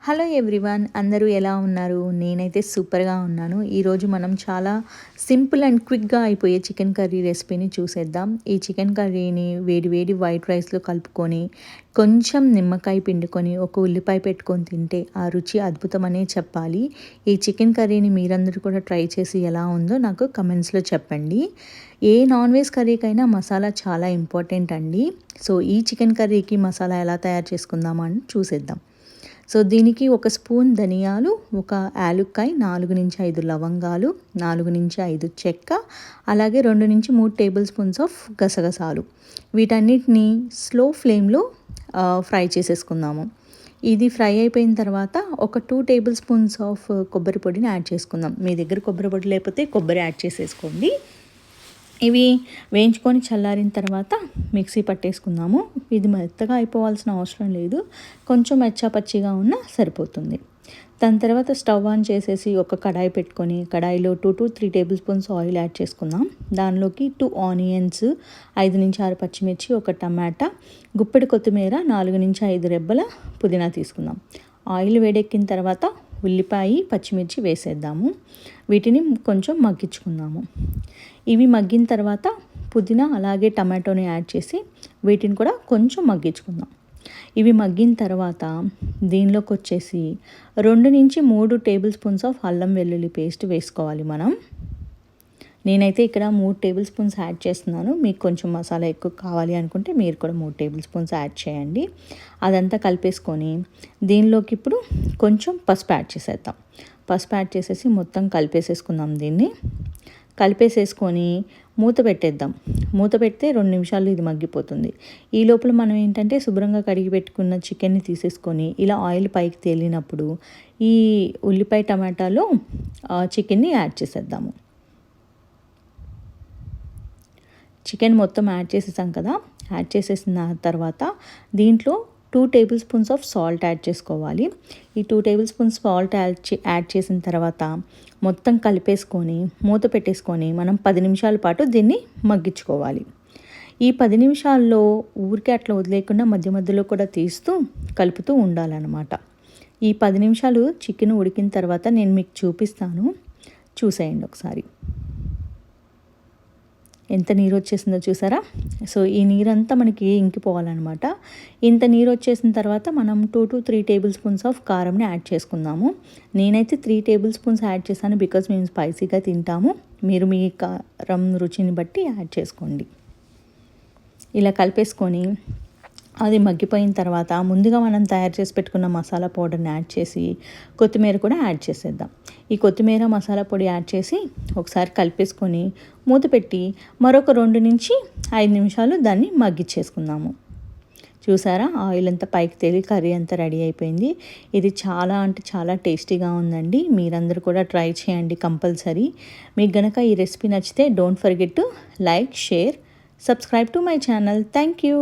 Hello everyone, అందరూ ఎలా ఉన్నారు? నేనైతే సూపర్గా ఉన్నాను. ఈరోజు మనం చాలా సింపుల్ అండ్ క్విక్గా అయిపోయే చికెన్ కర్రీ రెసిపీని చూసేద్దాం. ఈ చికెన్ కర్రీని వేడి వేడి వైట్ రైస్లో కలుపుకొని కొంచెం నిమ్మకాయ పిండుకొని ఒక ఉల్లిపాయ పెట్టుకొని తింటే ఆ రుచి అద్భుతమనే చెప్పాలి. ఈ చికెన్ కర్రీని మీరందరూ కూడా ట్రై చేసి ఎలా ఉందో నాకు కమెంట్స్లో చెప్పండి. ఏ నాన్ వెజ్ కర్రీకైనా మసాలా చాలా ఇంపార్టెంట్ అండి. సో ఈ చికెన్ కర్రీకి మసాలా ఎలా తయారు చేసుకుందామని చూసేద్దాం. సో దీనికి ఒక స్పూన్ ధనియాలు, ఒక యాలుక్కాయ, 4-5 లవంగాలు, 4-5 చెక్క, అలాగే 2-3 టేబుల్ స్పూన్స్ ఆఫ్ గసగసాలు. వీటన్నిటిని స్లో ఫ్లేమ్లో ఫ్రై చేసేసుకుందాము. ఇది ఫ్రై అయిపోయిన తర్వాత ఒక 2 టేబుల్ స్పూన్స్ ఆఫ్ కొబ్బరి పొడిని యాడ్ చేసుకుందాం. మీ దగ్గర కొబ్బరి పొడి లేకపోతే కొబ్బరి యాడ్ చేసేసుకోండి. ఇవి వేయించుకొని చల్లారిన తర్వాత మిక్సీ పట్టేసుకుందాము. ఇది మెత్తగా అయిపోవాల్సిన అవసరం లేదు, కొంచెం మెచ్చాపచ్చిగా ఉన్నా సరిపోతుంది. దాని తర్వాత స్టవ్ ఆన్ చేసేసి ఒక కడాయి పెట్టుకొని కడాయిలో 2-3 టేబుల్ స్పూన్స్ ఆయిల్ యాడ్ చేసుకుందాం. దానిలోకి 2 ఆనియన్స్, 5-6 పచ్చిమిర్చి, ఒక టమాటా, గుప్పెడు కొత్తిమీర, 4-5 రెబ్బల పుదీనా తీసుకుందాం. ఆయిల్ వేడెక్కిన తర్వాత ఉల్లిపాయ, పచ్చిమిర్చి వేసేద్దాము. వీటిని కొంచెం మగ్గించుకుందాము. ఇవి మగ్గిన తర్వాత పుదీనా అలాగే టమాటోని యాడ్ చేసి వీటిని కూడా కొంచెం మగ్గించుకుందాం. ఇవి మగ్గిన తర్వాత దీనిలోకి వచ్చేసి 2-3 టేబుల్ స్పూన్స్ ఆఫ్ అల్లం వెల్లుల్లి పేస్ట్ వేసుకోవాలి మనం. నేనైతే ఇక్కడ 3 టేబుల్ స్పూన్స్ యాడ్ చేస్తున్నాను. మీకు కొంచెం మసాలా ఎక్కువ కావాలి అనుకుంటే మీరు కూడా 3 టేబుల్ స్పూన్స్ యాడ్ చేయండి. అదంతా కలిపేసుకొని దీనిలోకి ఇప్పుడు కొంచెం పసుపు యాడ్ చేసేద్దాం. పసుపు యాడ్ చేసేసి మొత్తం కలిపేసేసుకుందాం. దీన్ని కలిపేసేసుకొని మూత పెట్టేద్దాం. మూత పెడితే 2 నిమిషాలు ఇది మగ్గిపోతుంది. ఈ లోపల మనం ఏంటంటే శుభ్రంగా కడిగి పెట్టుకున్న చికెన్ని తీసేసుకొని ఇలా ఆయిల్ పైకి తేలినప్పుడు ఈ ఉల్లిపాయ టమాటాలో చికెన్ని యాడ్ చేసేద్దాము. చికెన్ మొత్తం యాడ్ చేసేసాం కదా. యాడ్ చేసేసిన తర్వాత దీంట్లో 2 table spoons of salt add చేసుకోవాలి. ఈ 2 టేబుల్ స్పూన్స్ సాల్ట్ యాడ్ చేసిన తర్వాత మొత్తం కలిపేసుకొని మూత పెట్టేసుకొని మనం 10 నిమిషాల పాటు దీన్ని మగ్గించుకోవాలి. ఈ 10 నిమిషాల్లో ఊరికే అట్లా వదిలేకుండా మధ్య మధ్యలో కూడా తీస్తూ కలుపుతూ ఉండాలన్నమాట. ఈ 10 నిమిషాలు చికెన్ ఉడికిన తర్వాత నేను మీకు చూపిస్తాను, చూసేయండి ఒకసారి. ఎంత నీరు వచ్చేసిందో చూసారా? సో ఈ నీరంతా మనకి ఇంకిపోవాలన్నమాట. ఇంత నీరు వచ్చేసిన తర్వాత మనం 2-3 టేబుల్ స్పూన్స్ ఆఫ్ కారంని యాడ్ చేసుకుందాము. నేనైతే 3 టేబుల్ స్పూన్స్ యాడ్ చేశాను, బికాజ్ మేము స్పైసీగా తింటాము. మీరు మీ కారం రుచిని బట్టి యాడ్ చేసుకోండి. ఇలా కలిపేసుకొని అది మగ్గిపోయిన తర్వాత ముందుగా మనం తయారు చేసి పెట్టుకున్న మసాలా పౌడర్ని యాడ్ చేసి కొత్తిమీర కూడా యాడ్ చేసేద్దాం. ఈ కొత్తిమీర మసాలా పొడి యాడ్ చేసి ఒకసారి కలిపేసుకొని మూత పెట్టి మరొక 2-5 నిమిషాలు దాన్ని మగ్గిచ్చేసుకుందాము. చూసారా, ఆయిల్ అంతా పైకి తేలి కర్రీ అంతా రెడీ అయిపోయింది. ఇది చాలా అంటే చాలా టేస్టీగా ఉందండి. మీరందరూ కూడా ట్రై చేయండి కంపల్సరీ. మీకు గనక ఈ రెసిపీ నచ్చితే don't forget to like, share, subscribe to my channel. Thank you.